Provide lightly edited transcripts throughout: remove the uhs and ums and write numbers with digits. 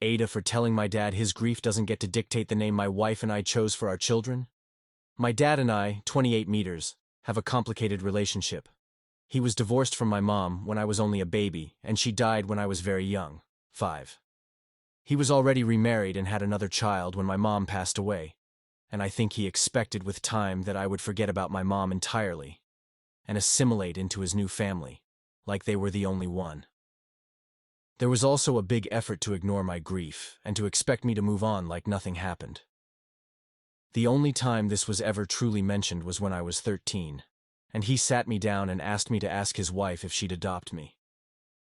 AITA for telling my dad his grief doesn't get to dictate the name my wife and I chose for our children? My dad and I, 28 meters, have a complicated relationship. He was divorced from my mom when I was only a baby, and she died when I was very young, 5. He was already remarried and had another child when my mom passed away, and I think he expected with time that I would forget about my mom entirely and assimilate into his new family, like they were the only one. There was also a big effort to ignore my grief and to expect me to move on like nothing happened. The only time this was ever truly mentioned was when I was 13, and he sat me down and asked me to ask his wife if she'd adopt me.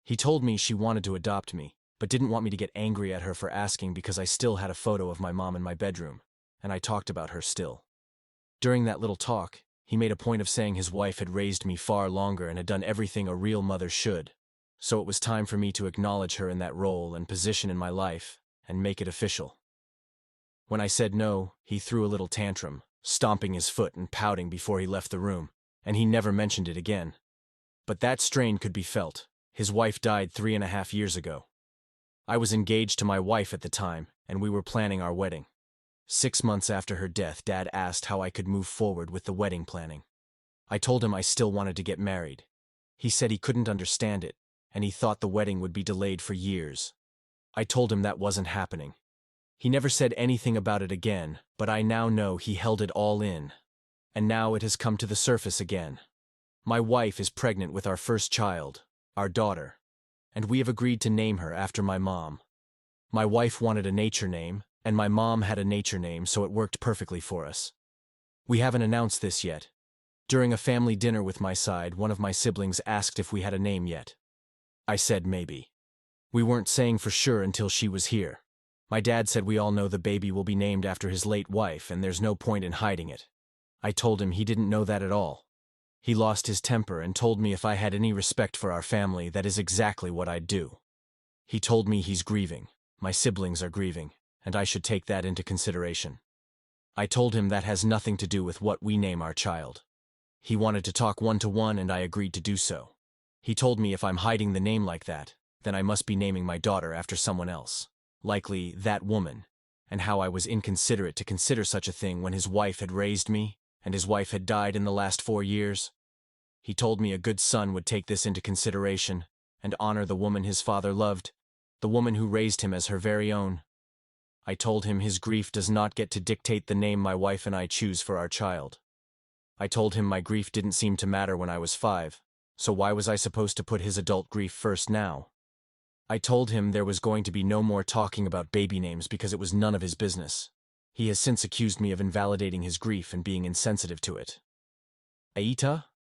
He told me she wanted to adopt me, but didn't want me to get angry at her for asking because I still had a photo of my mom in my bedroom, and I talked about her still. During that little talk, he made a point of saying his wife had raised me far longer and had done everything a real mother should, so it was time for me to acknowledge her in that role and position in my life and make it official. When I said no, he threw a little tantrum, stomping his foot and pouting before he left the room, and he never mentioned it again. But that strain could be felt. His wife died 3.5 years ago. I was engaged to my wife at the time, and we were planning our wedding. 6 months after her death, Dad asked how I could move forward with the wedding planning. I told him I still wanted to get married. He said he couldn't understand it, and he thought the wedding would be delayed for years. I told him that wasn't happening. He never said anything about it again, but I now know he held it all in. And now it has come to the surface again. My wife is pregnant with our first child, our daughter, and we have agreed to name her after my mom. My wife wanted a nature name, and my mom had a nature name, so it worked perfectly for us. We haven't announced this yet. During a family dinner with my side, one of my siblings asked if we had a name yet. I said maybe. We weren't saying for sure until she was here. My dad said we all know the baby will be named after his late wife, and there's no point in hiding it. I told him he didn't know that at all. He lost his temper and told me if I had any respect for our family, that is exactly what I'd do. He told me he's grieving, my siblings are grieving, and I should take that into consideration. I told him that has nothing to do with what we name our child. He wanted to talk one-to-one, and I agreed to do so. He told me if I'm hiding the name like that, then I must be naming my daughter after someone else, likely that woman, and how I was inconsiderate to consider such a thing when his wife had raised me, and his wife had died in the last 4 years. He told me a good son would take this into consideration and honor the woman his father loved, the woman who raised him as her very own. I told him his grief does not get to dictate the name my wife and I choose for our child. I told him my grief didn't seem to matter when I was 5, so why was I supposed to put his adult grief first now? I told him there was going to be no more talking about baby names because it was none of his business. He has since accused me of invalidating his grief and being insensitive to it. AITA?